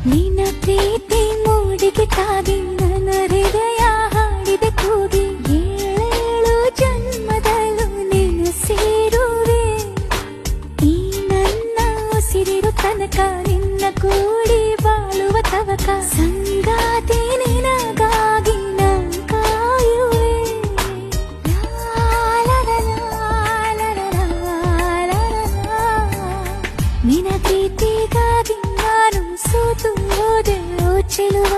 ನಿನ್ನ ಪ್ರೀತಿ ಮೂಡಿಗೆ ತಾಗಿ ನನ್ನ ಹೃದಯ ಹಾಡಿದೆ ಕೂಗಿ ಏಳೇಳು ಜನ್ಮದಲ್ಲೂ ನಿನ್ನ ಸೇರುವೆ ಈ ನನ್ನ ಉಸಿರಿರು ತನಕ ನಿನ್ನ ಕೂಡಿ ಬಾಳುವ ತವಕ ಸಂಗಾತಿ ನಿನಗಾಗಿ ನಾ ಕಾಯುವೆ ನಿನ್ನ ಪ್ರೀತಿಗಾಗಿ ನಾನು ಸೋತು ಹೋದೆ ಓ ಚೆಲುವ